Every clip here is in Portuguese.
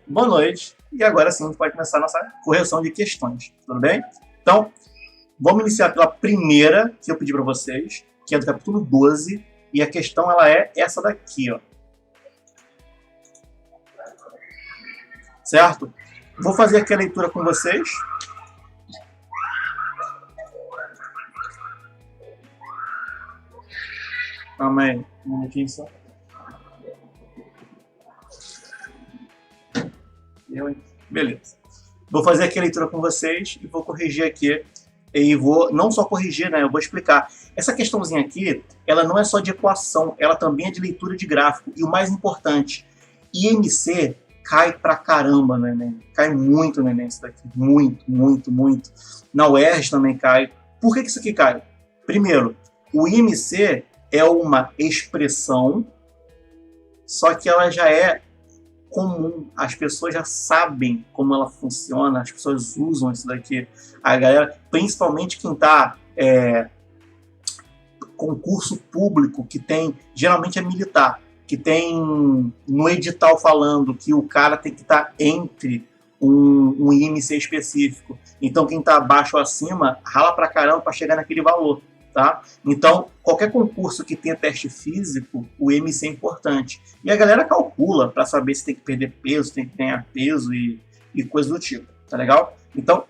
Boa noite. E agora sim a gente pode começar a nossa correção de questões, tudo bem? Então, vamos iniciar pela primeira que eu pedi para vocês, que é do capítulo 12, e a questão ela é essa daqui, ó. Certo? Vou fazer aqui a leitura com vocês. Calma aí, um minutinho só. Beleza. Vou fazer aqui a leitura com vocês e vou corrigir aqui. E vou não só corrigir, né? Eu vou explicar. Essa questãozinha aqui, ela não é só de equação, ela também é de leitura de gráfico. E o mais importante, IMC cai pra caramba no Enem. Cai muito no Enem isso daqui. Muito, muito, muito. Na UERJ também cai. Por que isso aqui cai? Primeiro, o IMC é uma expressão, só que ela já é comum, as pessoas já sabem como ela funciona, as pessoas usam isso daqui. A galera, principalmente quem está concurso público, que tem, geralmente é militar, que tem no edital falando que o cara tem que estar entre um IMC específico. Então quem está abaixo ou acima, rala pra caramba para chegar naquele valor. Tá? Então, qualquer concurso que tenha teste físico, o IMC é importante. E a galera calcula para saber se tem que perder peso, tem que ganhar peso e coisa do tipo. Tá legal? Então,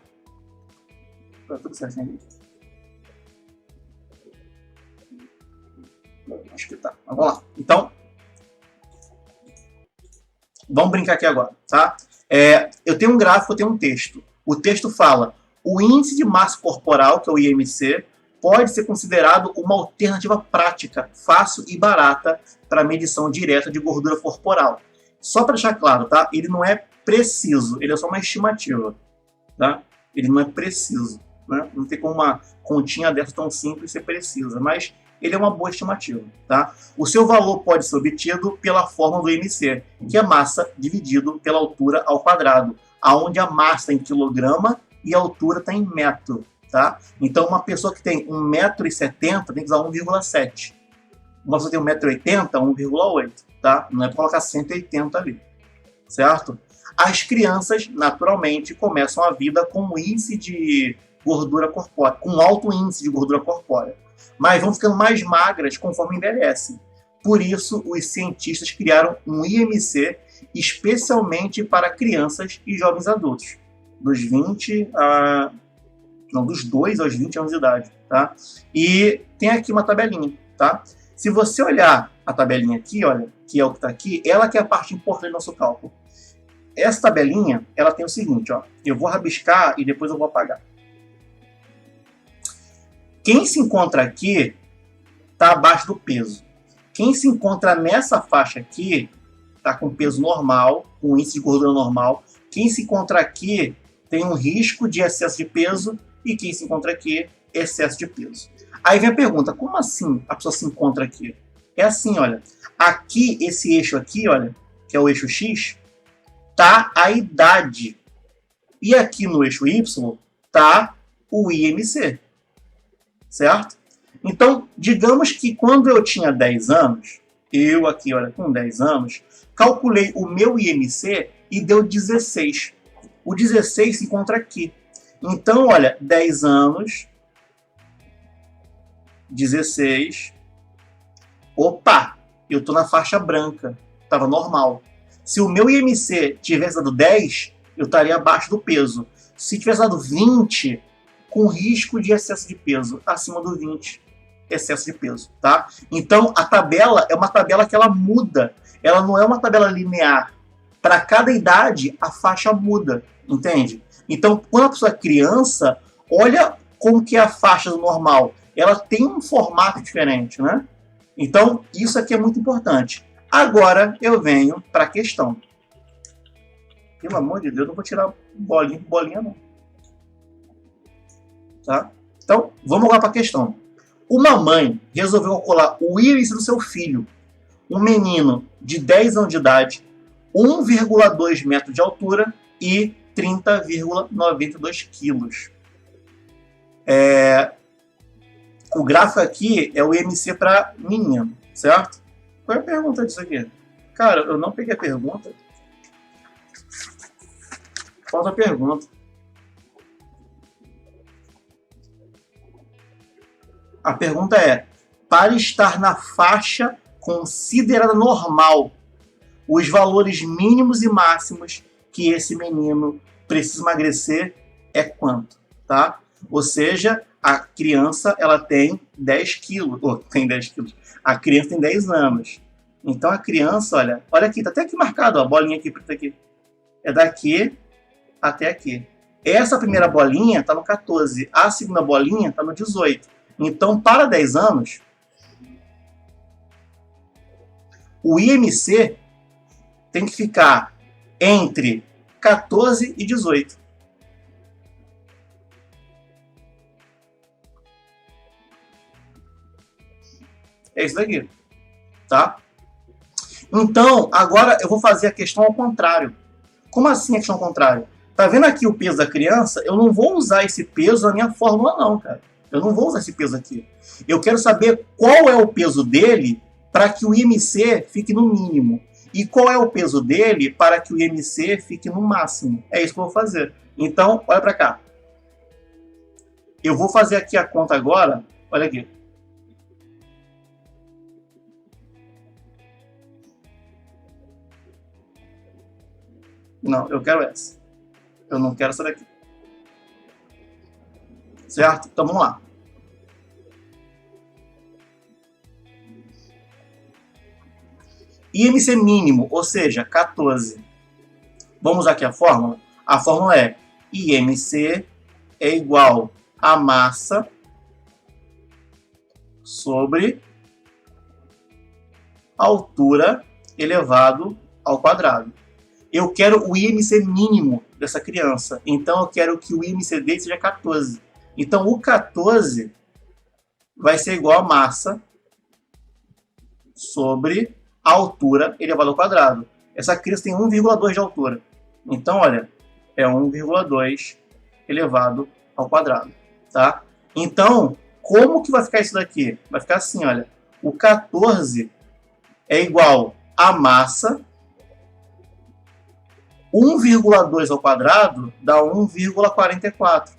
tá tudo certo, né? Acho que tá. Mas vamos lá. Então, vamos brincar aqui agora, tá? Eu tenho um gráfico, eu tenho um texto. O texto fala: o índice de massa corporal, que é o IMC, pode ser considerado uma alternativa prática, fácil e barata para a medição direta de gordura corporal. Só para deixar claro, tá? Ele não é preciso, ele é só uma estimativa, tá? Ele não é preciso, né? Não tem como uma continha dessa tão simples ser precisa, mas ele é uma boa estimativa, tá? O seu valor pode ser obtido pela fórmula do IMC, que é massa dividido pela altura ao quadrado, aonde a massa é em quilograma e a altura está em metro. Tá? Então, uma pessoa que tem 1,70 m tem que usar 1,7. Uma pessoa que tem 1,80 m, 1,8. Tá? Não é para colocar 180 ali. Certo? As crianças, naturalmente, começam a vida com índice de gordura corpórea, com alto índice de gordura corpórea. Mas vão ficando mais magras conforme envelhecem. Por isso, os cientistas criaram um IMC especialmente para crianças e jovens adultos, dos 2 aos 20 anos de idade, tá? E tem aqui uma tabelinha, tá? Se você olhar a tabelinha aqui, olha, que é o que está aqui, ela que é a parte importante do nosso cálculo. Essa tabelinha, ela tem o seguinte, ó, eu vou rabiscar e depois eu vou apagar. Quem se encontra aqui está abaixo do peso. Quem se encontra nessa faixa aqui está com peso normal, com índice de gordura normal. Quem se encontra aqui tem um risco de excesso de peso. E quem se encontra aqui, excesso de peso. Aí vem a pergunta, como assim a pessoa se encontra aqui? É assim, olha, aqui, esse eixo aqui, olha, que é o eixo X, tá a idade. E aqui no eixo Y, tá o IMC. Certo? Então, digamos que quando eu tinha 10 anos, eu aqui, olha, com 10 anos, calculei o meu IMC e deu 16. O 16 se encontra aqui. Então, olha, 10 anos, 16, opa, eu estou na faixa branca, estava normal. Se o meu IMC tivesse dado 10, eu estaria abaixo do peso. Se tivesse dado 20, com risco de excesso de peso, acima do 20, excesso de peso, tá? Então, a tabela é uma tabela que ela muda, ela não é uma tabela linear. Para cada idade, a faixa muda, entende? Então, quando a pessoa é criança, olha como que é a faixa do normal. Ela tem um formato diferente, né? Então, isso aqui é muito importante. Agora, eu venho para a questão. Pelo amor de Deus, não vou tirar bolinha por bolinha, não. Tá? Então, vamos lá para a questão. Uma mãe resolveu calcular o IMC do seu filho, um menino de 10 anos de idade, 1,2 metros de altura e 30,92 quilos. O gráfico aqui é o IMC para menino, certo? Qual é a pergunta disso aqui? Cara, eu não peguei a pergunta. falta a pergunta. A pergunta é: para estar na faixa considerada normal, os valores mínimos e máximos que esse menino precisa emagrecer é quanto? Tá? Ou seja, a criança ela tem 10 quilos. Tem 10 quilos. A criança tem 10 anos. Então a criança, olha aqui, tá até aqui marcado, ó, a bolinha aqui, preta aqui. É daqui até aqui. Essa primeira bolinha está no 14, a segunda bolinha está no 18. Então, para 10 anos, o IMC tem que ficar entre 14 e 18. É isso daqui, tá? Então, agora eu vou fazer a questão ao contrário. Como assim a questão ao contrário? Tá vendo aqui o peso da criança? Eu não vou usar esse peso na minha fórmula não, cara. Eu não vou usar esse peso aqui. Eu quero saber qual é o peso dele para que o IMC fique no mínimo. E qual é o peso dele para que o IMC fique no máximo. É isso que eu vou fazer. Então, olha para cá. Eu vou fazer aqui a conta agora. Olha aqui. Não, eu quero essa. Eu não quero essa daqui. Certo? Então vamos lá. IMC mínimo, ou seja, 14. Vamos usar aqui a fórmula? A fórmula é IMC é igual a massa sobre altura elevado ao quadrado. Eu quero o IMC mínimo dessa criança. Então eu quero que o IMC dele seja 14. Então o 14 vai ser igual a massa sobre a altura elevado ao quadrado. Essa criança tem 1,2 de altura. Então, olha, é 1,2 elevado ao quadrado. Tá? Então, como que vai ficar isso daqui? Vai ficar assim, olha. O 14 é igual a massa. 1,2 ao quadrado dá 1,44.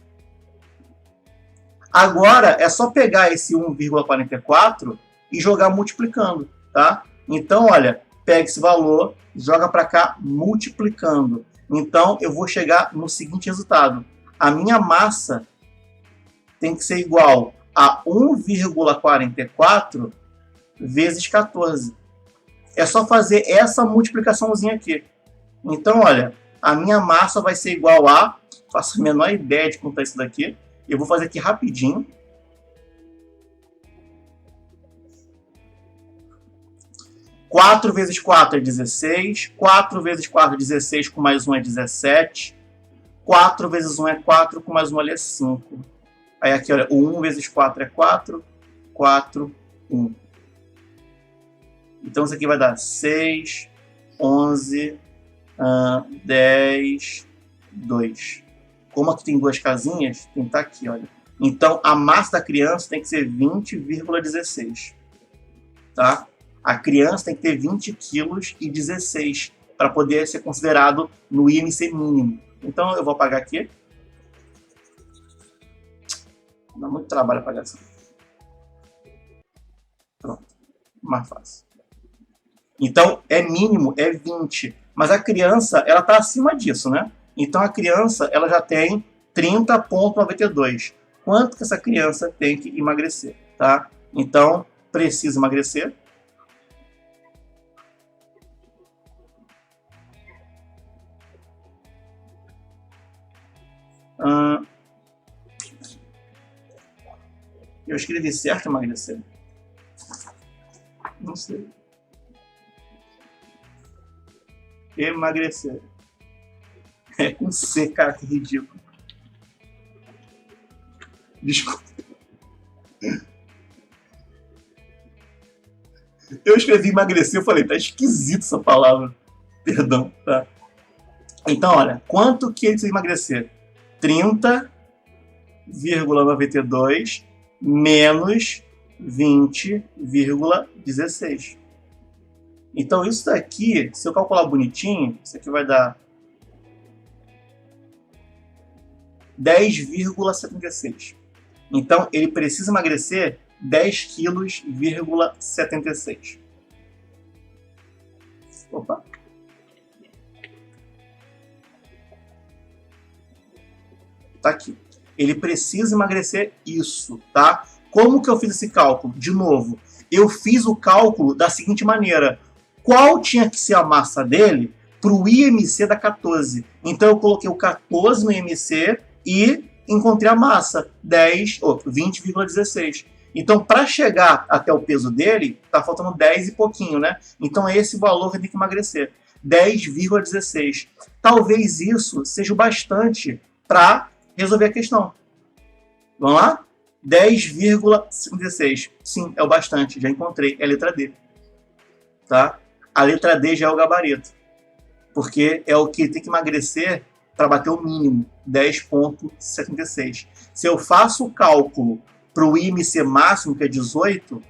Agora, é só pegar esse 1,44 e jogar multiplicando, tá? Então, olha, pega esse valor, joga para cá multiplicando. Então, eu vou chegar no seguinte resultado. A minha massa tem que ser igual a 1,44 vezes 14. É só fazer essa multiplicaçãozinha aqui. Então, olha, a minha massa vai ser igual a... Faço a menor ideia de quanto é isso daqui. Eu vou fazer aqui rapidinho. 4 vezes 4 é 16. 4 vezes 4 é 16, com mais 1 é 17. 4 vezes 1 é 4, com mais 1 é 5. Aí aqui, olha, o 1 vezes 4 é 4. 4, 1. Então isso aqui vai dar 6, 11, 10, 2. Como aqui tem duas casinhas, tem que estar aqui, olha. Então a massa da criança tem que ser 20,16. Tá? A criança tem que ter 20 quilos e 16 para poder ser considerado no IMC mínimo. Então eu vou apagar aqui. Dá muito trabalho apagar isso. Pronto. Mais fácil. Então é mínimo, é 20. Mas a criança, ela está acima disso, né? Então a criança, ela já tem 30,92. Quanto que essa criança tem que emagrecer, tá? Então, precisa emagrecer. Eu escrevi certo emagrecer? Não sei. Emagrecer. É com C, cara, que ridículo. Desculpa. Eu escrevi emagrecer, eu falei, tá esquisito essa palavra. Perdão, tá? Então, olha, quanto que ele precisa emagrecer? 30,92 menos 20,16. Então, isso daqui, se eu calcular bonitinho, isso aqui vai dar 10,76. Então, ele precisa emagrecer 10,76 kg. Opa. Tá aqui. Ele precisa emagrecer isso, tá? Como que eu fiz esse cálculo? De novo, eu fiz o cálculo da seguinte maneira. Qual tinha que ser a massa dele para o IMC da 14? Então, eu coloquei o 14 no IMC e encontrei a massa, 20,16. Então, para chegar até o peso dele, tá faltando 10 e pouquinho, né? Então, é esse valor que tem que emagrecer, 10,16. Talvez isso seja o bastante para resolver a questão. Vamos lá? 10,56. Sim, é o bastante, já encontrei. É a letra D. Tá? A letra D já é o gabarito. Porque é o que tem que emagrecer para bater o mínimo, 10,76. Se eu faço o cálculo para o IMC máximo, que é 18,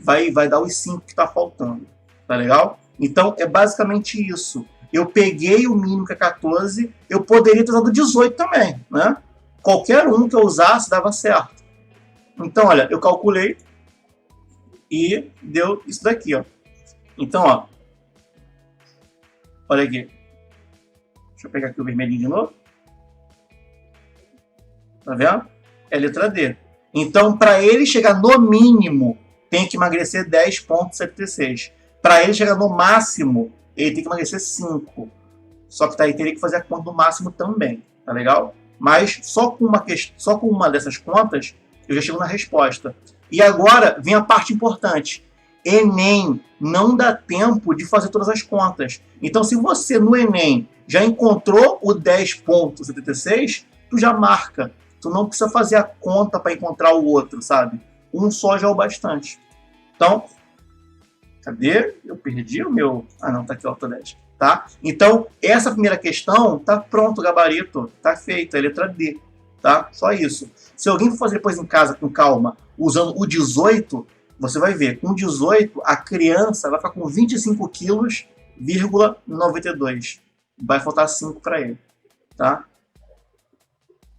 vai dar os 5 que está faltando. Tá legal? Então, é basicamente isso. Eu peguei o mínimo, que é 14, eu poderia ter usado 18 também, né? Qualquer um que eu usasse dava certo. Então, olha, eu calculei e deu isso daqui, ó. Então, ó. Olha aqui. Deixa eu pegar aqui o vermelhinho de novo. Tá vendo? É a letra D. Então, para ele chegar no mínimo, tem que emagrecer 10,76. Para ele chegar no máximo, ele tem que emagrecer 5. Só que aí teria que fazer a conta do máximo também. Tá legal? Mas só com uma dessas contas, eu já chego na resposta. E agora vem a parte importante. Enem não dá tempo de fazer todas as contas. Então, se você no Enem já encontrou o 10,76, tu já marca. Tu não precisa fazer a conta para encontrar o outro, sabe? Um só já é o bastante. Então, cadê? Eu perdi o meu... Ah, não, tá aqui o Autodesk. Tá? Então, essa primeira questão tá pronto, o gabarito. Tá feito, é a letra D. Tá? Só isso. Se alguém for fazer depois em casa com calma, usando o 18, você vai ver, com 18, a criança vai ficar com 25,92 kg. Vai faltar 5 para ele. Tá?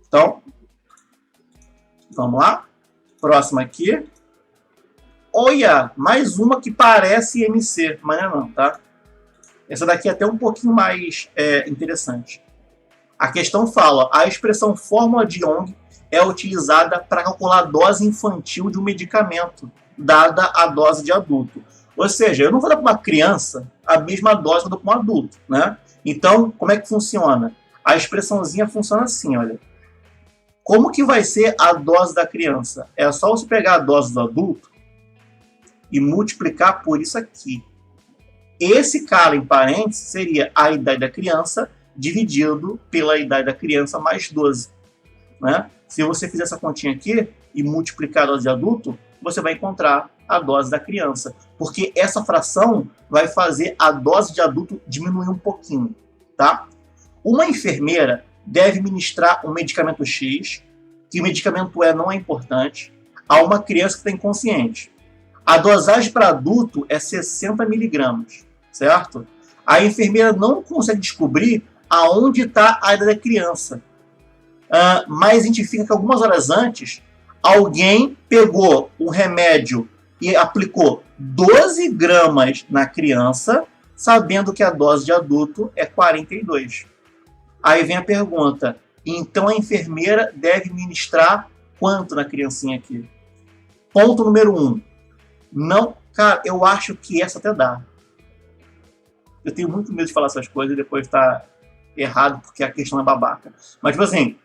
Então, vamos lá. Próxima aqui. Olha, mais uma que parece IMC, mas não, tá? Essa daqui é até um pouquinho mais interessante. A questão fala, a expressão fórmula de Young é utilizada para calcular a dose infantil de um medicamento, dada a dose de adulto. Ou seja, eu não vou dar para uma criança a mesma dose que eu dou para um adulto, né? Então, como é que funciona? A expressãozinha funciona assim, olha. Como que vai ser a dose da criança? É só você pegar a dose do adulto e multiplicar por isso aqui. Esse cara em parênteses seria a idade da criança dividido pela idade da criança mais 12. Né? Se você fizer essa continha aqui e multiplicar a dose de adulto, você vai encontrar a dose da criança. Porque essa fração vai fazer a dose de adulto diminuir um pouquinho. Tá? Uma enfermeira deve ministrar um medicamento X, que o medicamento não é importante, a uma criança que está inconsciente. A dosagem para adulto é 60 miligramas, certo? A enfermeira não consegue descobrir aonde está a idade da criança. Mas identifica que algumas horas antes, alguém pegou o remédio e aplicou 12 gramas na criança, sabendo que a dose de adulto é 42. Aí vem a pergunta, então a enfermeira deve ministrar quanto na criancinha aqui? Ponto número 1. Não, cara, eu acho que essa até dá. Eu tenho muito medo de falar essas coisas e depois tá errado porque a questão é babaca. Mas, tipo assim,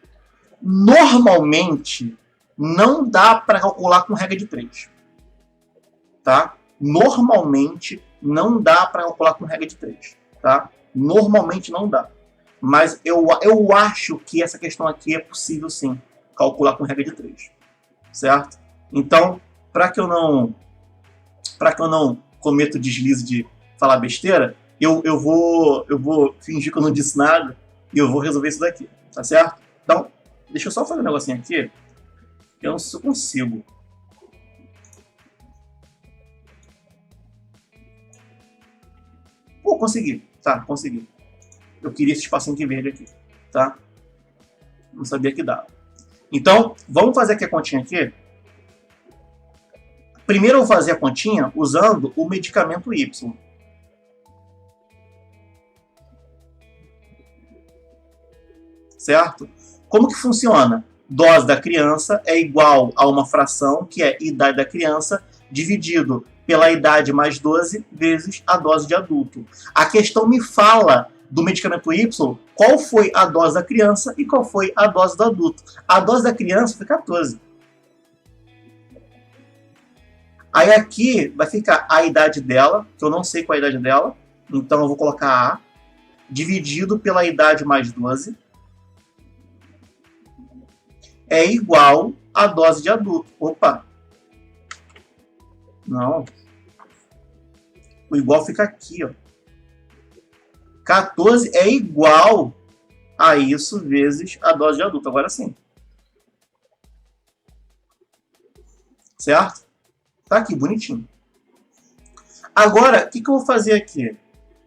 normalmente não dá para calcular com regra de 3. Tá? Normalmente não dá para calcular com regra de 3. Tá? Normalmente não dá. Mas eu acho que essa questão aqui é possível sim calcular com regra de 3. Certo? Então, para que eu não cometa o deslize de falar besteira, eu vou fingir que eu não disse nada e eu vou resolver isso daqui, tá certo? Então, deixa eu só fazer um negocinho aqui, eu não sei se eu consigo. Pô, consegui, tá, consegui. Eu queria esse espacinho de verde aqui, tá? Não sabia que dava. Então, vamos fazer aqui a continha aqui. Primeiro eu vou fazer a continha usando o medicamento Y. Certo? Como que funciona? Dose da criança é igual a uma fração, que é idade da criança, dividido pela idade mais 12 vezes a dose de adulto. A questão me fala do medicamento Y, qual foi a dose da criança e qual foi a dose do adulto. A dose da criança foi 14. Aí aqui vai ficar a idade dela, que eu não sei qual é a idade dela, então eu vou colocar A, dividido pela idade mais 12, é igual à dose de adulto. Opa! Não. O igual fica aqui, ó. 14 é igual a isso vezes a dose de adulto. Agora sim. Certo? Tá aqui, bonitinho. Agora, o que eu vou fazer aqui?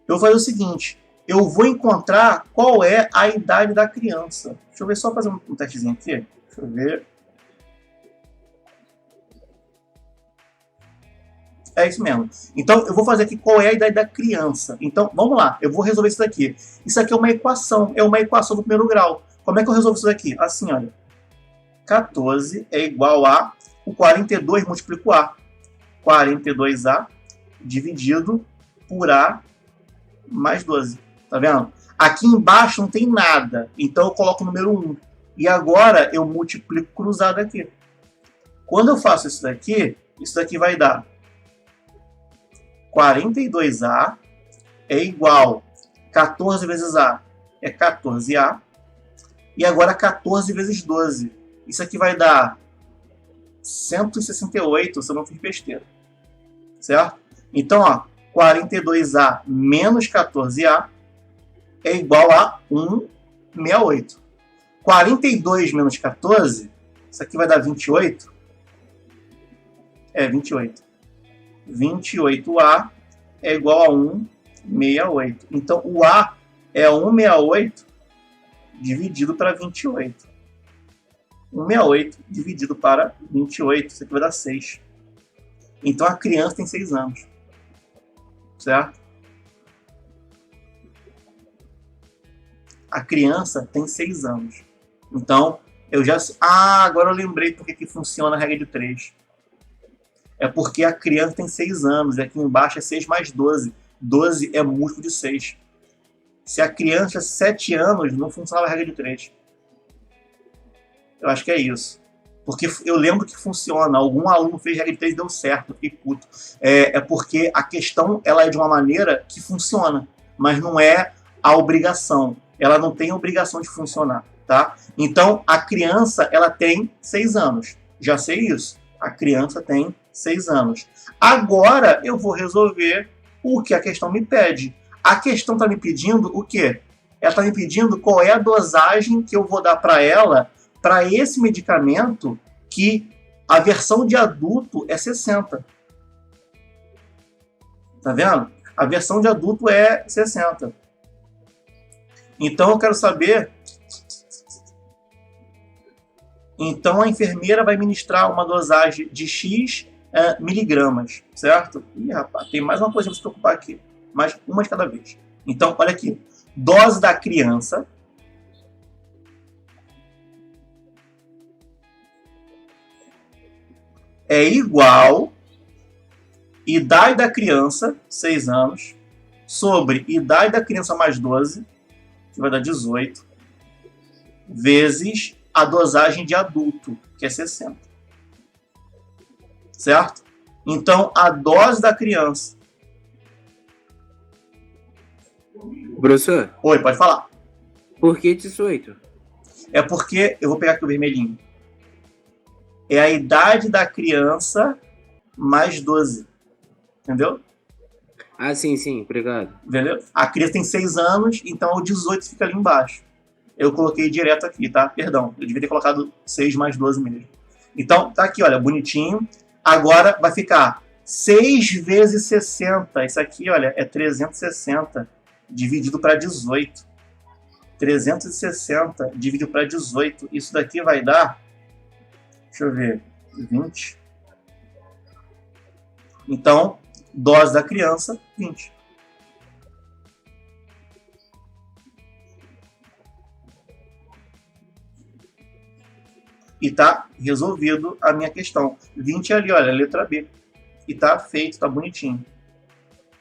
Eu vou fazer o seguinte. Eu vou encontrar qual é a idade da criança. Deixa eu ver, só fazer um testezinho aqui. Deixa eu ver. É isso mesmo. Então, eu vou fazer aqui qual é a idade da criança. Então, vamos lá. Eu vou resolver isso daqui. Isso aqui é uma equação. É uma equação do primeiro grau. Como é que eu resolvo isso daqui? Assim, olha. 14 é igual a... O 42 multiplico A. 42A dividido por A mais 12. Tá vendo? Aqui embaixo não tem nada. Então, eu coloco o número 1. E agora, eu multiplico cruzado aqui. Quando eu faço isso daqui vai dar 42A é igual 14 vezes A é 14A. E agora 14 vezes 12. Isso aqui vai dar 168, se eu não fiz besteira. Certo? Então, ó, 42A menos 14A é igual a 168. 42 menos 14, isso aqui vai dar 28. É, 28. 28A é igual a 168. Então, o A é 168 dividido para 28. 168 dividido para 28, isso aqui vai dar 6. Então, a criança tem 6 anos. Certo? A criança tem 6 anos. Então, eu já... Ah, agora eu lembrei porque que funciona a regra de 3. É porque a criança tem 6 anos. E aqui embaixo é 6 mais 12. 12 é múltiplo de 6. Se a criança é 7 anos, não funcionava a regra de 3. Eu acho que é isso. Porque eu lembro que funciona. Algum aluno fez regra de 3 e deu certo. Eu fiquei puto. É porque a questão ela é de uma maneira que funciona. Mas não é a obrigação. Ela não tem obrigação de funcionar. Tá? Então, a criança ela tem 6 anos. Já sei isso. A criança tem 6 anos. Agora eu vou resolver o que a questão me pede. A questão está me pedindo o quê? Ela está me pedindo qual é a dosagem que eu vou dar para ela para esse medicamento que a versão de adulto é 60. Tá vendo? A versão de adulto é 60. Então eu quero saber... Então a enfermeira vai ministrar uma dosagem de X miligramas, certo? Ih, rapaz, tem mais uma coisa para se preocupar aqui. Mais uma de cada vez. Então, olha aqui. Dose da criança é igual idade da criança, 6 anos, sobre idade da criança mais 12, que vai dar 18, vezes a dosagem de adulto, que é 60. Certo? Então, a dose da criança... Professor, Oi, pode falar. por que 18? É porque... Eu vou pegar aqui o vermelhinho. É a idade da criança mais 12. Entendeu? Ah, sim, obrigado. Entendeu? A criança tem 6 anos, então o 18 fica ali embaixo. Eu coloquei direto aqui, tá? Perdão, eu devia ter colocado 6 mais 12 mesmo. Então, tá aqui, olha, bonitinho. Agora vai ficar 6 vezes 60. Isso aqui, olha, é 360 dividido para 18. 360 dividido para 18. Isso daqui vai dar, deixa eu ver, 20. Então, dose da criança, 20. E tá resolvido a minha questão. 20 ali, olha, letra B. E tá feito, tá bonitinho.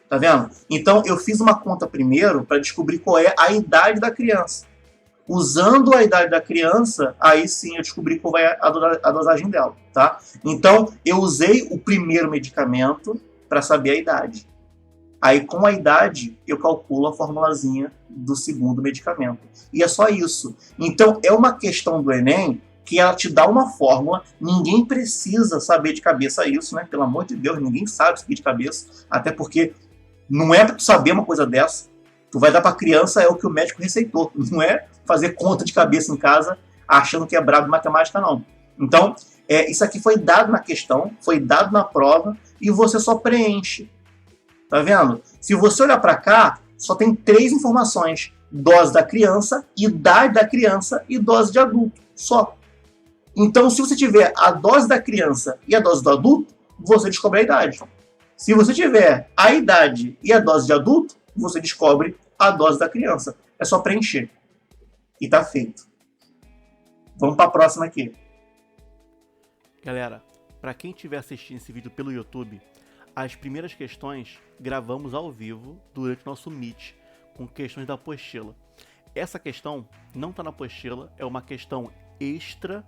Tá vendo? Então, eu fiz uma conta primeiro para descobrir qual é a idade da criança. Usando a idade da criança, aí sim eu descobri qual é a dosagem dela, tá? Então, eu usei o primeiro medicamento para saber a idade. Aí, com a idade, eu calculo a formulazinha do segundo medicamento. E é só isso. Então, é uma questão do Enem que ela te dá uma fórmula, ninguém precisa saber de cabeça isso, né? Pelo amor de Deus, ninguém sabe isso aqui de cabeça, até porque não é para tu saber uma coisa dessa. Tu vai dar para a criança é o que o médico receitou. Não é fazer conta de cabeça em casa achando que é brabo de matemática, não. Então, isso aqui foi dado na questão, foi dado na prova e você só preenche. Tá vendo? Se você olhar para cá, só tem 3 informações. Dose da criança, idade da criança e dose de adulto. Só. Então, se você tiver a dose da criança e a dose do adulto, você descobre a idade. Se você tiver a idade e a dose de adulto, você descobre a dose da criança. É só preencher. E tá feito. Vamos para a próxima aqui. Galera, para quem estiver assistindo esse vídeo pelo YouTube, as primeiras questões gravamos ao vivo durante o nosso Meet, com questões da apostila. Essa questão não está na apostila, é uma questão extra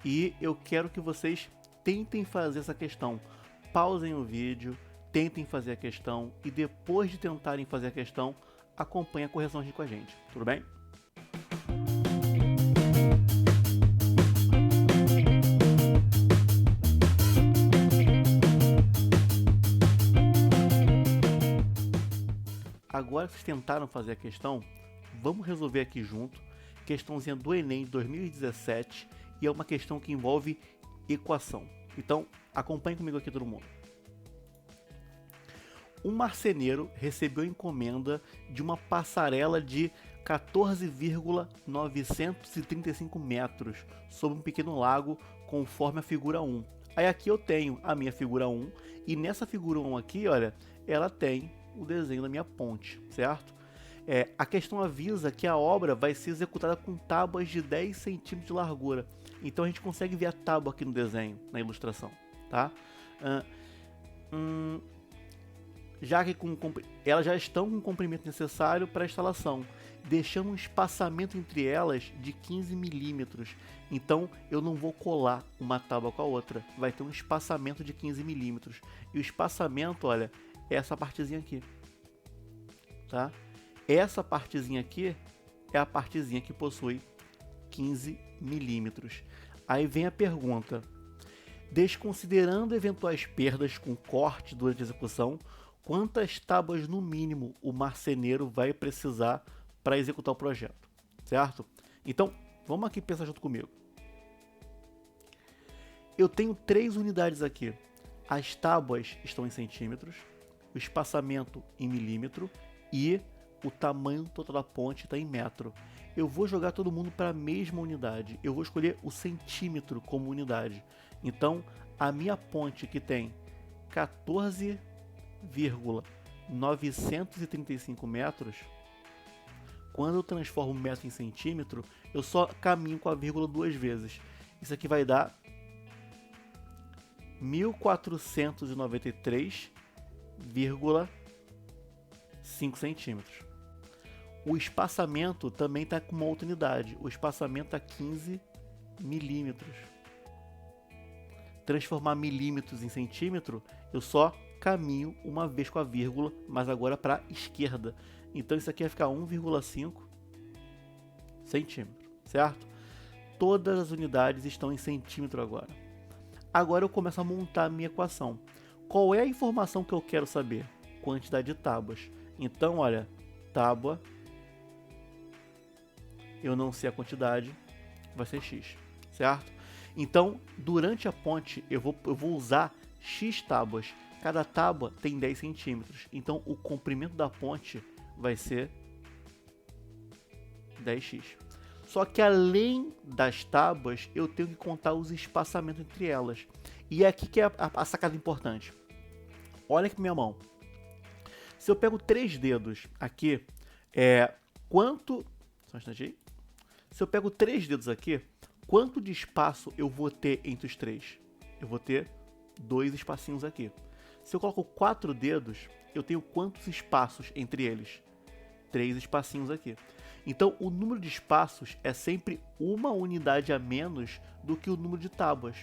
e eu quero que vocês tentem fazer essa questão. Pausem o vídeo, tentem fazer a questão e depois de tentarem fazer a questão, acompanhem a correção aqui com a gente, tudo bem? Agora que vocês tentaram fazer a questão, vamos resolver aqui junto. Questãozinha do Enem de 2017 e é uma questão que envolve equação. Então, acompanhe comigo aqui todo mundo. Um marceneiro recebeu encomenda de uma passarela de 14,935 metros sobre um pequeno lago, conforme a figura 1. Aí aqui eu tenho a minha figura 1 e nessa figura 1 aqui, olha, ela tem o desenho da minha ponte, certo? A questão avisa que a obra vai ser executada com tábuas de 10 centímetros de largura. Então a gente consegue ver a tábua aqui no desenho, na ilustração, tá? Já que elas já estão com o comprimento necessário para a instalação, deixando um espaçamento entre elas de 15 milímetros. Então eu não vou colar uma tábua com a outra, vai ter um espaçamento de 15 milímetros. E o espaçamento, olha, é essa partezinha aqui, tá? Essa partezinha aqui é a partezinha que possui 15 milímetros. Aí vem a pergunta: desconsiderando eventuais perdas com corte durante a execução, quantas tábuas no mínimo o marceneiro vai precisar para executar o projeto, certo? Então, vamos aqui pensar junto comigo. Eu tenho 3 unidades aqui. As tábuas estão em centímetros, o espaçamento em milímetro e o tamanho total da ponte está em metro. Eu vou jogar todo mundo para a mesma unidade. Eu vou escolher o centímetro como unidade. Então, a minha ponte que tem 14,935 metros, quando eu transformo metro em centímetro, eu só caminho com a vírgula 2 vezes. Isso aqui vai dar 1493,5 centímetros. O espaçamento também está com uma outra unidade. O espaçamento está 15 milímetros. Transformar milímetros em centímetro, eu só caminho uma vez com a vírgula, mas agora para a esquerda. Então isso aqui vai ficar 1,5 centímetro, certo? Todas as unidades estão em centímetro agora. Agora eu começo a montar a minha equação. Qual é a informação que eu quero saber? Quantidade de tábuas. Então, olha, tábua, eu não sei a quantidade, vai ser x, certo? Então, durante a ponte, eu vou usar x tábuas. Cada tábua tem 10 centímetros. Então, o comprimento da ponte vai ser 10x. Só que além das tábuas, eu tenho que contar os espaçamentos entre elas. E é aqui que é a sacada importante. Olha aqui minha mão. Se eu pego 3 dedos aqui, quanto... Só um instantinho. Se eu pego 3 dedos aqui, quanto de espaço eu vou ter entre os 3? Eu vou ter 2 espacinhos aqui. Se eu coloco 4 dedos, eu tenho quantos espaços entre eles? 3 espacinhos aqui. Então, o número de espaços é sempre uma unidade a menos do que o número de tábuas.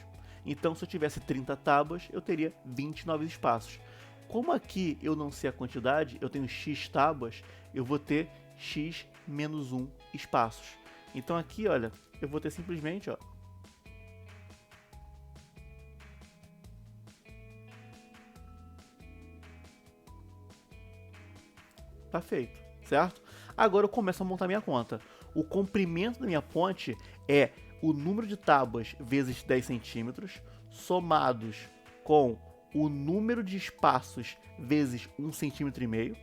Então, se eu tivesse 30 tábuas, eu teria 29 espaços. Como aqui eu não sei a quantidade, eu tenho x tábuas, eu vou ter x menos 1 espaços. Então, aqui, olha, eu vou ter simplesmente, ó, tá feito, certo? Agora eu começo a montar minha conta. O comprimento da minha ponte é o número de tábuas vezes 10 centímetros, somados com o número de espaços vezes 1,5 cm.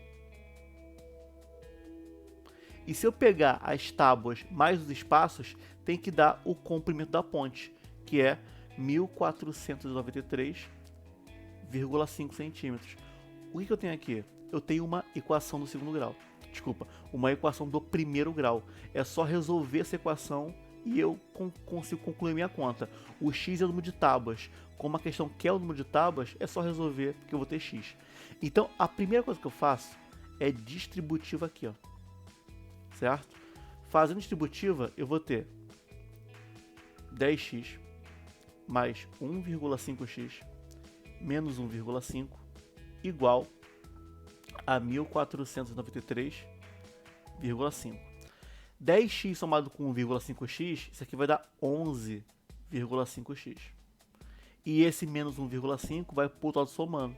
E se eu pegar as tábuas mais os espaços, tem que dar o comprimento da ponte, que é 1493,5 centímetros. O que eu tenho aqui? Eu tenho uma equação do segundo grau. Desculpa, uma equação do primeiro grau. É só resolver essa equação e eu consigo concluir minha conta. O x é o número de tábuas. Como a questão quer o número de tábuas, é só resolver que eu vou ter x. Então, a primeira coisa que eu faço é distributiva aqui, ó. Certo? Fazendo distributiva, eu vou ter 10x mais 1,5x menos 1,5 igual a 1493,5. 10x somado com 1,5x, isso aqui vai dar 11,5x. E esse menos 1,5 vai para o outro lado somando.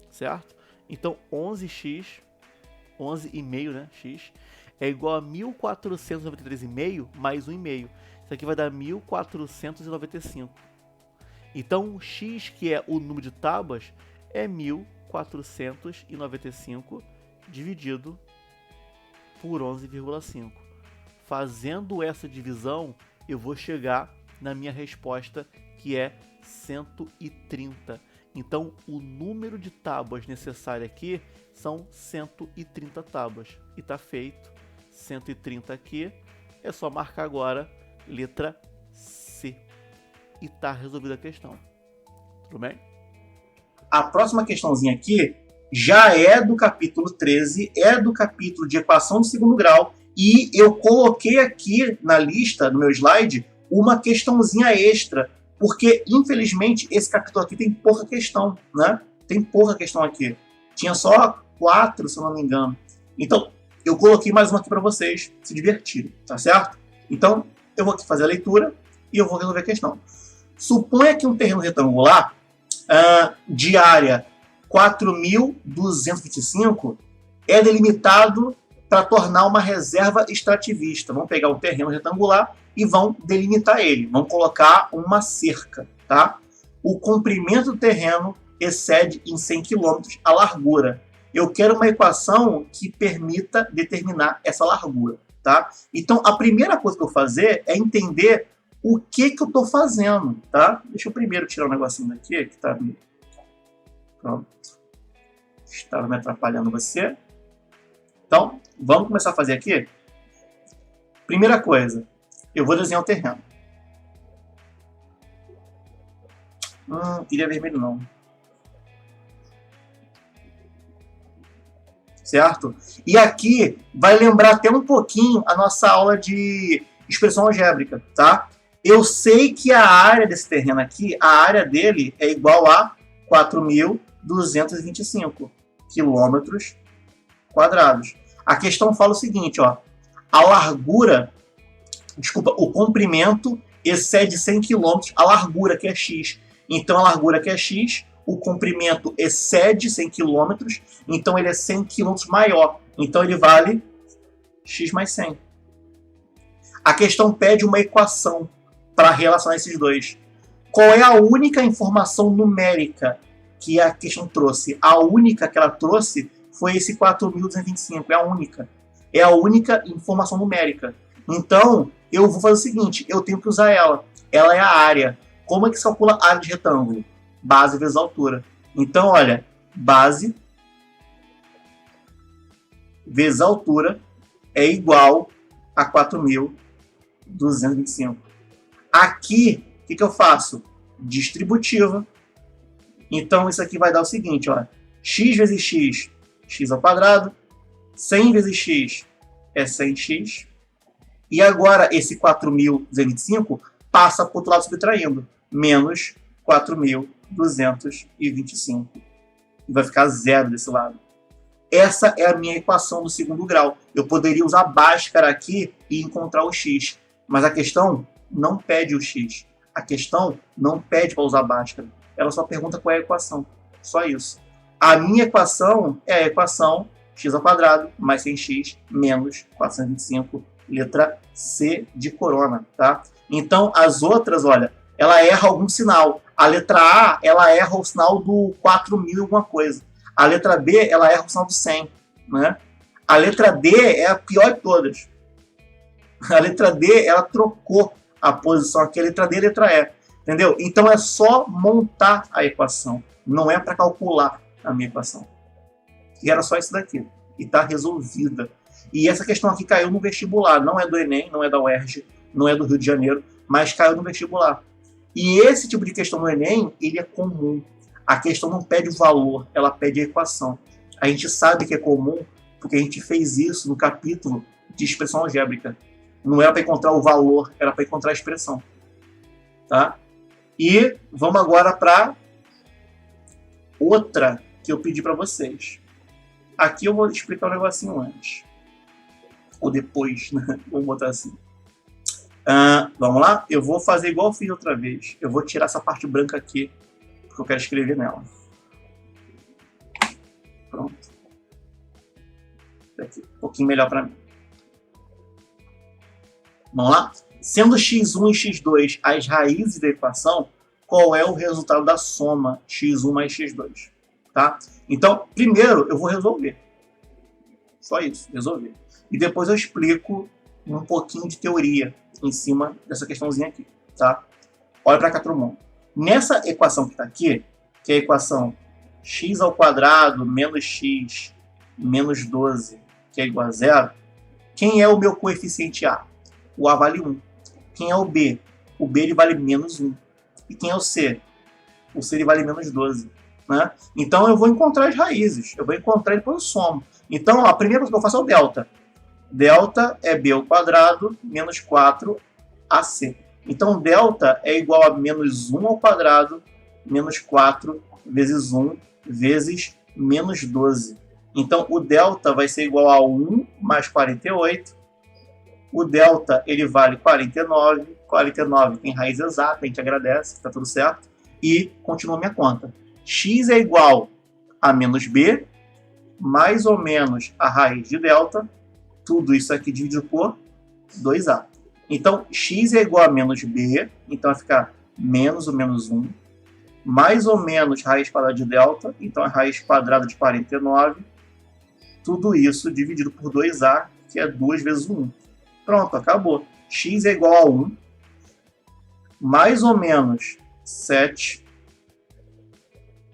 Certo? Então 11x, 11,5, né? X é igual a 1493,5 mais 1,5. Isso aqui vai dar 1495. Então, x, que é o número de tábuas, é 1495 dividido por 11,5. Fazendo essa divisão, eu vou chegar na minha resposta, que é 130. Então, o número de tábuas necessário aqui são 130 tábuas. E está feito. 130 aqui. É só marcar agora letra C. E tá resolvida a questão. Tudo bem? A próxima questãozinha aqui já é do capítulo 13, é do capítulo de equação de segundo grau, e eu coloquei aqui na lista, no meu slide, uma questãozinha extra, porque infelizmente esse capítulo aqui tem pouca questão, né? Tem pouca questão aqui. Tinha só 4, se eu não me engano. Então, eu coloquei mais uma aqui para vocês se divertirem, tá certo? Então, eu vou aqui fazer a leitura e eu vou resolver a questão. Suponha que um terreno retangular de área 4.225 é delimitado para tornar uma reserva extrativista. Vamos pegar um terreno retangular e vão delimitar ele. Vão colocar uma cerca. Tá? O comprimento do terreno excede em 100 km a largura. Eu quero uma equação que permita determinar essa largura. Tá? Então, a primeira coisa que eu vou fazer é entender o que eu estou fazendo, tá? Deixa eu primeiro tirar um negocinho daqui, que está me... Pronto. Estava me atrapalhando você. Então, vamos começar a fazer aqui. Primeira coisa, eu vou desenhar o terreno. Queria vermelho não. Certo? E aqui vai lembrar até um pouquinho a nossa aula de expressão algébrica, tá? Eu sei que a área desse terreno aqui, a área dele é igual a 4.225 quilômetros quadrados. A questão fala o seguinte, ó, a largura, desculpa, o comprimento excede 100 km, a largura que é x. Então a largura que é x, o comprimento excede 100 km, então ele é 100 km maior. Então ele vale x mais 100. A questão pede uma equação para relacionar esses dois. Qual é a única informação numérica que a questão trouxe. A única que ela trouxe foi esse 4.225, é a única. É a única informação numérica. Então, eu vou fazer o seguinte, eu tenho que usar ela. Ela é a área. Como é que se calcula a área de retângulo? Base vezes altura. Então, olha, base vezes altura é igual a 4.225. Aqui, o que eu faço? Distributiva. Então, isso aqui vai dar o seguinte, ó. X vezes x, x ao quadrado. 100 vezes x é 100x. E agora, esse 4.225 passa para o outro lado subtraindo. Menos 4.225. E vai ficar zero desse lado. Essa é a minha equação do segundo grau. Eu poderia usar Bhaskara aqui e encontrar o x. Mas a questão não pede o x. A questão não pede para usar Bhaskara. Ela só pergunta qual é a equação. Só isso. A minha equação é a equação x ao quadrado mais 100x menos 425, letra C de corona, tá? Então, as outras, olha, ela erra algum sinal. A letra A, ela erra o sinal do 4.000 alguma coisa. A letra B, ela erra o sinal do 100, né? A letra D é a pior de todas. A letra D, ela trocou a posição aqui, a letra D e a letra E, entendeu? Então, é só montar a equação, não é para calcular a minha equação. E era só isso daqui. E está resolvida. E essa questão aqui caiu no vestibular. Não é do Enem, não é da UERJ, não é do Rio de Janeiro, mas caiu no vestibular. E esse tipo de questão no Enem, ele é comum. A questão não pede o valor, ela pede a equação. A gente sabe que é comum porque a gente fez isso no capítulo de expressão algébrica. Não era para encontrar o valor, era para encontrar a expressão. Tá? E vamos agora para outra que eu pedi para vocês. Aqui eu vou explicar um negocinho antes. Ou depois, né? Vamos botar assim. Vamos lá? Eu vou fazer igual eu fiz outra vez. Eu vou tirar essa parte branca aqui, porque eu quero escrever nela. Pronto. Aqui, um pouquinho melhor para mim. Vamos lá? Sendo x1 e x2 as raízes da equação, qual é o resultado da soma x1 mais x2? Tá? Então, primeiro eu vou resolver. Só isso, resolver. E depois eu explico um pouquinho de teoria em cima dessa questãozinha aqui. Tá? Olha para cá todo mundo. Nessa equação que está aqui, que é a equação x ao quadrado menos x menos 12, que é igual a zero, quem é o meu coeficiente A? O A vale 1. Quem é o B? O B ele vale menos 1. E quem é o C? O C ele vale menos 12. Né? Então eu vou encontrar as raízes. Eu vou encontrar e depois eu somo. Então a primeira coisa que eu faço é o delta. Delta é B ao quadrado menos 4AC. Então delta é igual a menos 1 ao quadrado menos 4 vezes 1 vezes menos 12. Então o delta vai ser igual a 1 mais 48. O delta ele vale 49. 49 tem raiz exata, a gente agradece, está tudo certo. E continua a minha conta. X é igual a menos B, mais ou menos a raiz de delta. Tudo isso aqui dividido por 2A. Então, x é igual a menos b, então vai ficar menos o menos 1, mais ou menos raiz quadrada de delta, então a raiz quadrada de 49, tudo isso dividido por 2a, que é 2 vezes 1. Pronto, acabou. X é igual a 1, mais ou menos 7,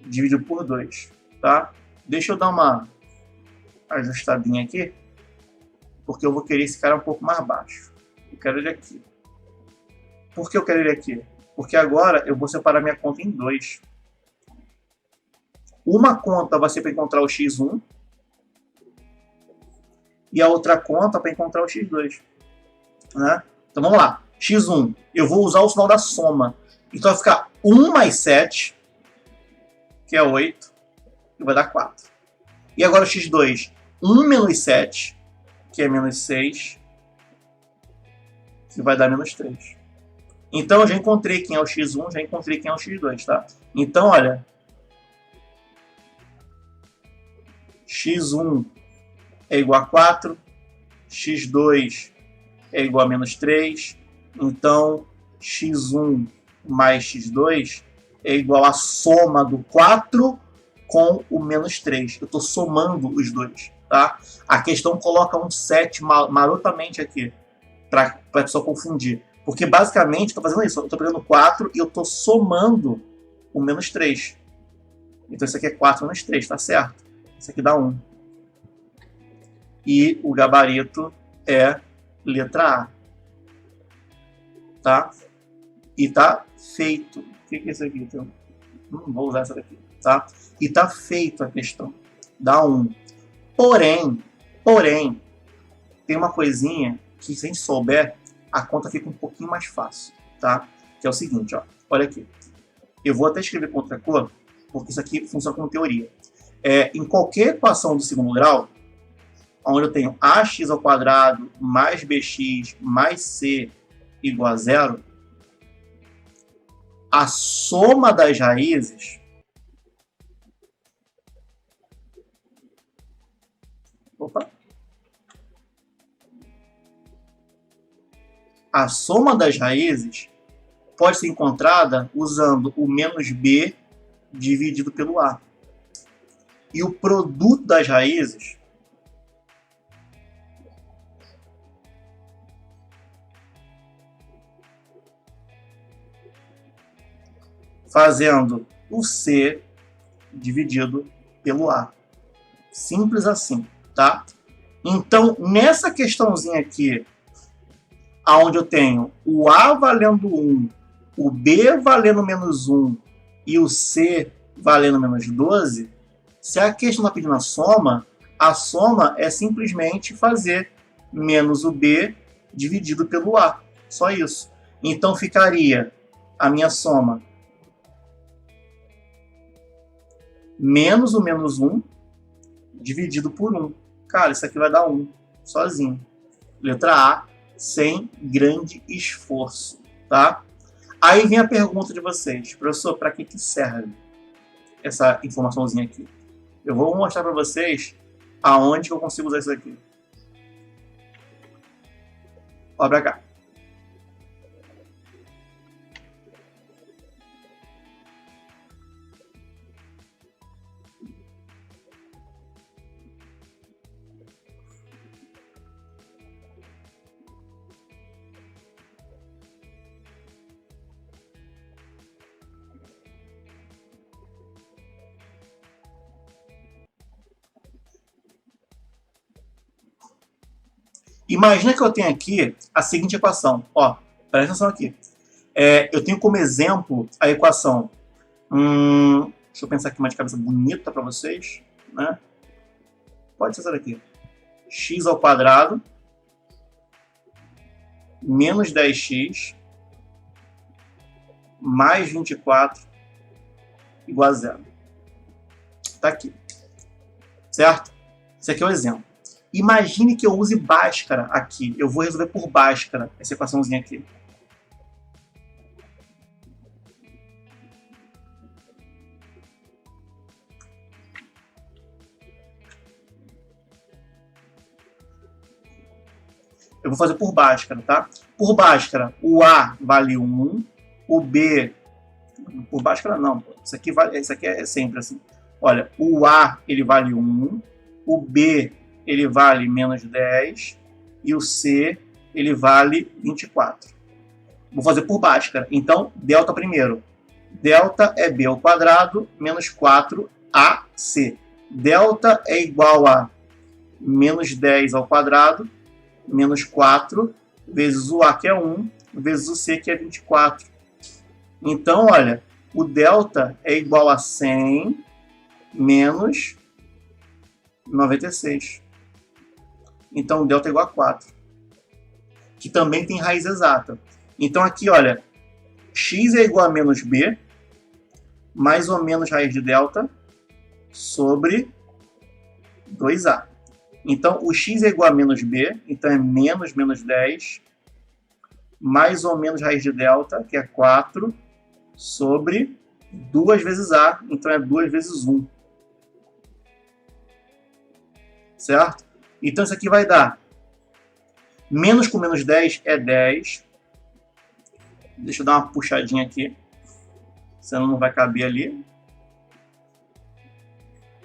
dividido por 2. Tá? Deixa eu dar uma ajustadinha aqui, porque eu vou querer esse cara um pouco mais baixo. Eu quero ele aqui. Por que eu quero ele aqui? Porque agora eu vou separar minha conta em dois. Uma conta vai ser para encontrar o x1 e a outra conta para encontrar o x2. Né? Então vamos lá. x1, eu vou usar o sinal da soma. Então vai ficar 1 mais 7, que é 8, e vai dar 4. E agora o x2, 1 menos 7, que é menos 6, que vai dar menos 3. Então eu já encontrei quem é o x1, já encontrei quem é o x2, tá? Então, olha, x1 é igual a 4, x2 é igual a menos 3, então x1 mais x2 é igual à soma do 4 com o menos 3. Eu estou somando os dois. Tá? A questão coloca um 7 marotamente aqui, para a pessoa confundir. Porque basicamente estou fazendo isso. Eu estou pegando 4 e eu estou somando o menos 3. Então isso aqui é 4 menos 3, tá certo? Isso aqui dá 1. E o gabarito é letra A. Tá? E tá feito. O que é isso aqui? Então, não vou usar essa daqui. Tá? E tá feito a questão. Dá 1. Porém, tem uma coisinha que se a gente souber, a conta fica um pouquinho mais fácil. Tá? Que é o seguinte, ó. Olha aqui. Eu vou até escrever com outra cor, porque isso aqui funciona como teoria. Em qualquer equação do segundo grau, onde eu tenho ax ao quadrado mais bx mais c igual a 0, a soma das raízes a soma das raízes pode ser encontrada usando o menos b dividido pelo a. E o produto das raízes fazendo o c dividido pelo a. Simples assim, tá? Então, nessa questãozinha aqui, onde eu tenho o a valendo 1, o b valendo menos 1 e o c valendo menos 12, se a questão está pedindo a soma é simplesmente fazer menos o b dividido pelo a. Só isso. Então, ficaria a minha soma menos o menos 1 dividido por 1. Cara, isso aqui vai dar 1, sozinho. Letra A, sem grande esforço, tá? Aí vem a pergunta de vocês. Professor, para que serve essa informaçãozinha aqui? Eu vou mostrar para vocês aonde que eu consigo usar isso aqui. Olha para cá. Imagina que eu tenho aqui a seguinte equação. Ó, presta atenção aqui. Eu tenho como exemplo a equação. Deixa eu pensar aqui uma de cabeça bonita para vocês. Né? Pode ser essa daqui. X ao quadrado menos 10x mais 24 igual a 0. Tá aqui. Certo? Esse aqui é o exemplo. Imagine que eu use Bhaskara aqui. Eu vou resolver por Bhaskara essa equaçãozinha aqui. Eu vou fazer por Bhaskara, tá? Por Bhaskara, o A vale 1, o B... Por Bhaskara não, isso aqui é sempre assim. Olha, o A ele vale 1, o B ele vale menos 10 e o C ele vale 24. Vou fazer por Bhaskara. Então, delta primeiro. Delta é B ao quadrado menos 4AC. Delta é igual a menos 10 ao quadrado menos 4 vezes o A, que é 1, vezes o C, que é 24. Então, olha, o delta é igual a 100 menos 96. Então, o delta é igual a 4. Que também tem raiz exata. Então, aqui, olha, x é igual a menos b, mais ou menos raiz de delta, sobre 2a. Então, o x é igual a menos b, então é menos 10, mais ou menos raiz de delta, que é 4, sobre 2 vezes a, então é 2 vezes 1. Certo? Então, isso aqui vai dar menos com menos 10 é 10. Deixa eu dar uma puxadinha aqui. senão não vai caber ali.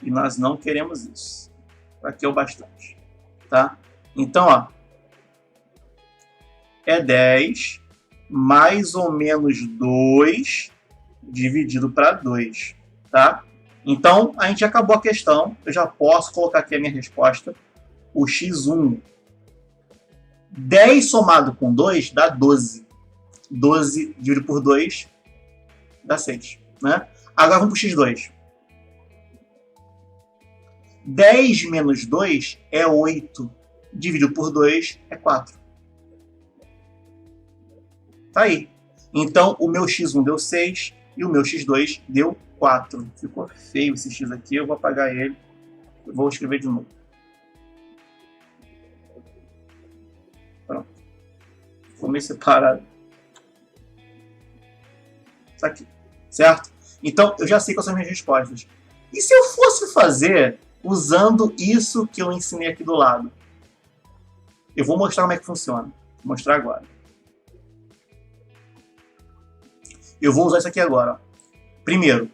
E nós não queremos isso. Aqui é o bastante. Tá? Então, ó, é 10 mais ou menos 2 dividido para 2. Tá? Então, a gente acabou a questão. Eu já posso colocar aqui a minha resposta. O x1. 10 somado com 2 dá 12. 12 dividido por 2 dá 6. Né? Agora vamos para o x2. 10 menos 2 é 8. Dividido por 2 é 4. Tá aí. Então, o meu x1 deu 6 e o meu x2 deu 4. Ficou feio esse x aqui, eu vou apagar ele. Vou escrever de novo. Pronto. Ficou meio separado. Isso aqui. Certo? Então, eu já sei quais são as minhas respostas. E se eu fosse fazer usando isso que eu ensinei aqui do lado? Eu vou mostrar como é que funciona. Vou mostrar agora. Eu vou usar isso aqui agora. Ó. Primeiro,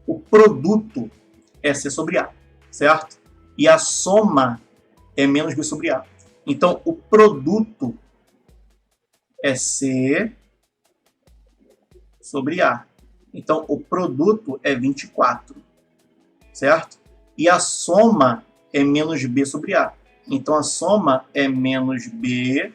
o produto é C sobre A, certo? E a soma é menos B sobre A. Então, o produto é C sobre A. Então, o produto é 24, certo? E a soma é menos B sobre A. Então, a soma é menos B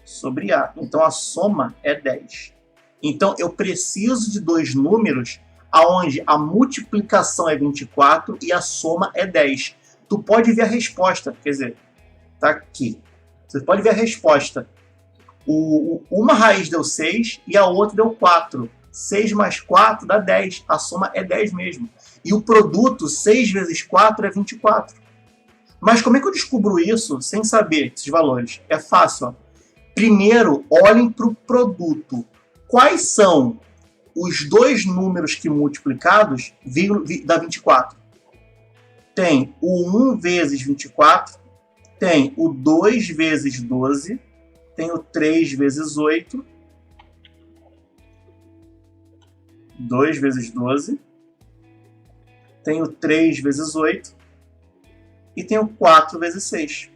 sobre A. Então, a soma é 10. Então, eu preciso de dois números onde a multiplicação é 24 e a soma é 10. Tu pode ver a resposta, quer dizer, tá aqui. Você pode ver a resposta. Uma raiz deu 6 e a outra deu 4. 6 mais 4 dá 10. A soma é 10 mesmo. E o produto, 6 vezes 4 é 24. Mas como é que eu descubro isso sem saber esses valores? É fácil. Ó. Primeiro, olhem para o produto. Quais são os dois números que multiplicados dá 24? Tem o 1 vezes 24, tem o 2 vezes 12, tem o 3 vezes 8, 2 vezes 12, tem o 3 vezes 8 e tem o 4 vezes 6.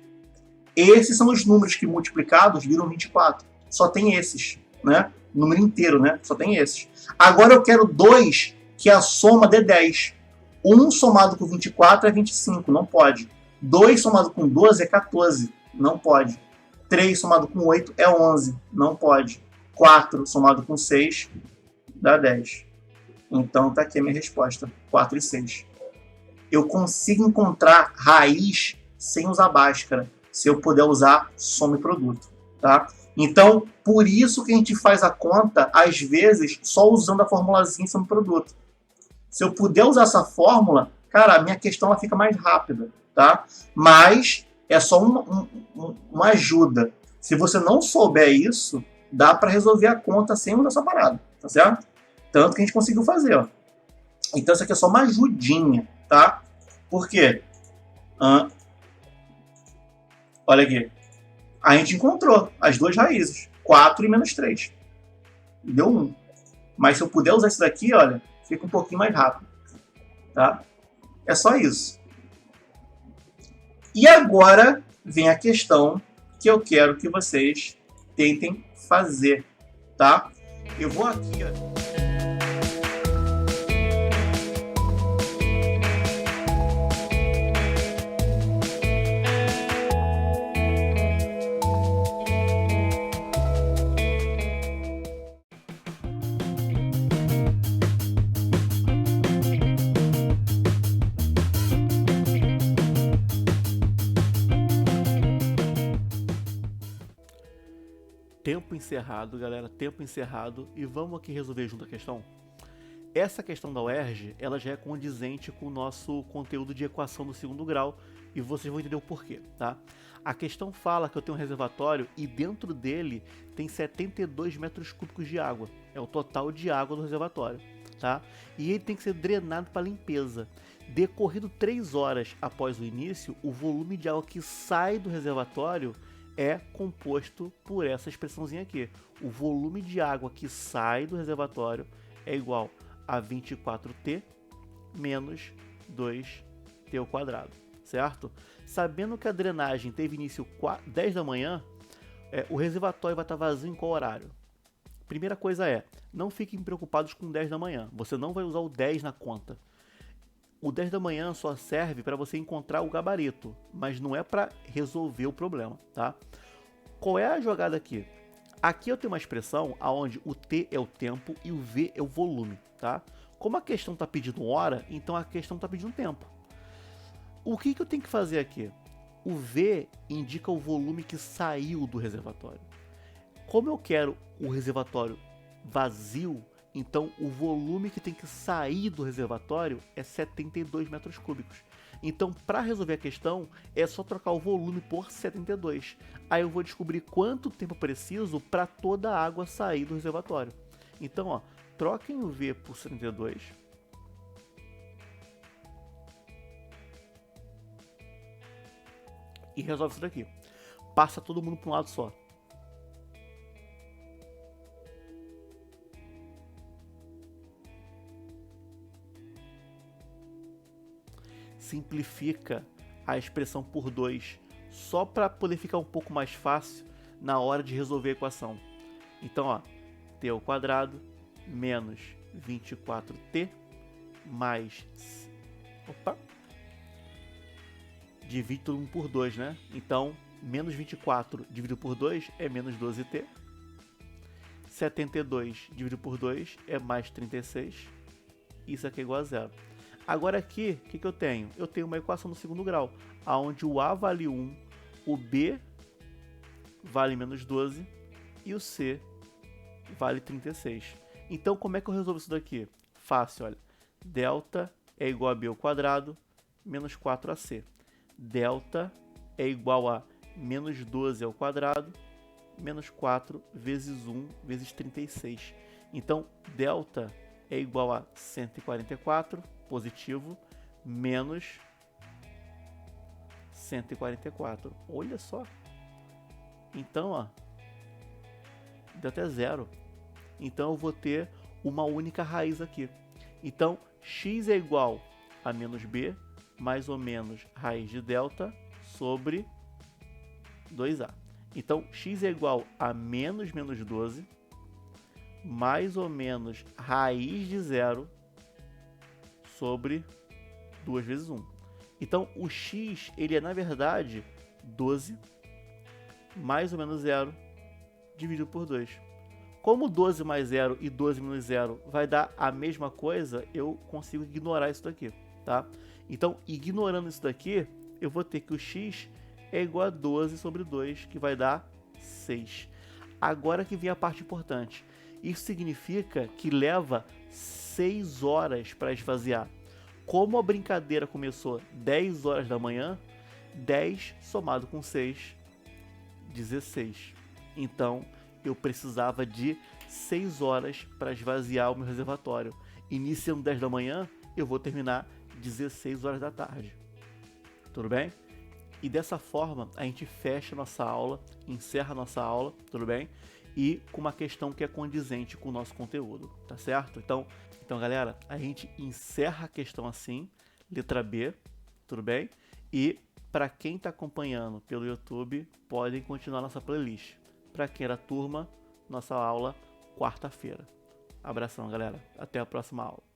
Esses são os números que multiplicados viram 24. Só tem esses, né? Número inteiro, né? Só tem esses. Agora eu quero 2 que a soma dê 10. 1 somado com 24 é 25, não pode. 2 somado com 12 é 14, não pode. 3 somado com 8 é 11, não pode. 4 somado com 6 dá 10. Então tá aqui a minha resposta, 4 e 6. Eu consigo encontrar raiz sem usar Bhaskara, se eu puder usar soma e produto, tá? Então, por isso que a gente faz a conta, às vezes, só usando a formulazinha soma e produto. Se eu puder usar essa fórmula, cara, a minha questão ela fica mais rápida, tá? Mas é só uma ajuda. Se você não souber isso, dá para resolver a conta sem usar essa parada, tá certo? Tanto que a gente conseguiu fazer, ó. Então, isso aqui é só uma ajudinha, tá? Por quê? Olha aqui. A gente encontrou as duas raízes. 4 e menos 3. Deu 1. Mas se eu puder usar isso daqui, olha, fica um pouquinho mais rápido. Tá? É só isso. E agora vem a questão que eu quero que vocês tentem fazer. Tá? Eu vou aqui... ó. Tempo encerrado, galera, tempo encerrado. E vamos aqui resolver junto a questão. Essa questão da UERJ, ela já é condizente com o nosso conteúdo de equação do segundo grau. E vocês vão entender o porquê, tá? A questão fala que eu tenho um reservatório e dentro dele tem 72 metros cúbicos de água. É o total de água do reservatório, tá? E ele tem que ser drenado para limpeza. Decorrido 3 horas após o início, o volume de água que sai do reservatório é composto por essa expressãozinha aqui. O volume de água que sai do reservatório é igual a 24t menos 2t ao quadrado, certo? Sabendo que a drenagem teve início 10 da manhã, o reservatório vai estar vazio em qual horário? Primeira coisa não fiquem preocupados com 10 da manhã, você não vai usar o 10 na conta. O 10 da manhã só serve para você encontrar o gabarito, mas não é para resolver o problema, tá? Qual é a jogada aqui? Aqui eu tenho uma expressão onde o t é o tempo e o v é o volume, tá? Como a questão está pedindo hora, então a questão está pedindo tempo. O que eu tenho que fazer aqui? O v indica o volume que saiu do reservatório. Como eu quero o reservatório vazio, então o volume que tem que sair do reservatório é 72 metros cúbicos. Então, para resolver a questão, é só trocar o volume por 72. Aí eu vou descobrir quanto tempo eu preciso para toda a água sair do reservatório. Então, troquem o V por 72. E resolve isso daqui. Passa todo mundo para um lado só. Simplifica a expressão por 2, só para poder ficar um pouco mais fácil na hora de resolver a equação. Então, t ao quadrado menos 24t mais... divide todo mundo por 2, né? Então, menos 24 dividido por 2 é menos 12t. 72 dividido por 2 é mais 36. Isso aqui é igual a zero. Agora aqui, o que eu tenho? Eu tenho uma equação no segundo grau, onde o A vale 1, o B vale menos 12 e o C vale 36. Então, como é que eu resolvo isso daqui? Fácil, olha. Delta é igual a B ao quadrado menos 4AC. Delta é igual a menos 12 ao quadrado menos 4 vezes 1 vezes 36. Então, delta é igual a 144, positivo, menos 144. Olha só. Então, delta é zero. Então, eu vou ter uma única raiz aqui. Então, x é igual a menos b, mais ou menos raiz de delta sobre 2a. Então, x é igual a menos 12, mais ou menos raiz de zero sobre 2 vezes 1. Então, o x, ele é, na verdade, 12 mais ou menos zero dividido por 2. Como 12 mais 0 e 12 menos 0 vai dar a mesma coisa, eu consigo ignorar isso daqui, tá? Então, ignorando isso daqui, eu vou ter que o x é igual a 12 sobre 2, que vai dar 6. Agora que vem a parte importante. Isso significa que leva 6 horas para esvaziar. Como a brincadeira começou 10 horas da manhã, 10 somado com 6, 16. Então, eu precisava de 6 horas para esvaziar o meu reservatório. Iniciando 10 da manhã, eu vou terminar 16 horas da tarde. Tudo bem? E dessa forma, a gente fecha a nossa aula, encerra a nossa aula, tudo bem? E com uma questão que é condizente com o nosso conteúdo, tá certo? Então galera, a gente encerra a questão assim, letra B, tudo bem? E para quem está acompanhando pelo YouTube, podem continuar nossa playlist. Para quem era turma, nossa aula quarta-feira. Abração, galera. Até a próxima aula.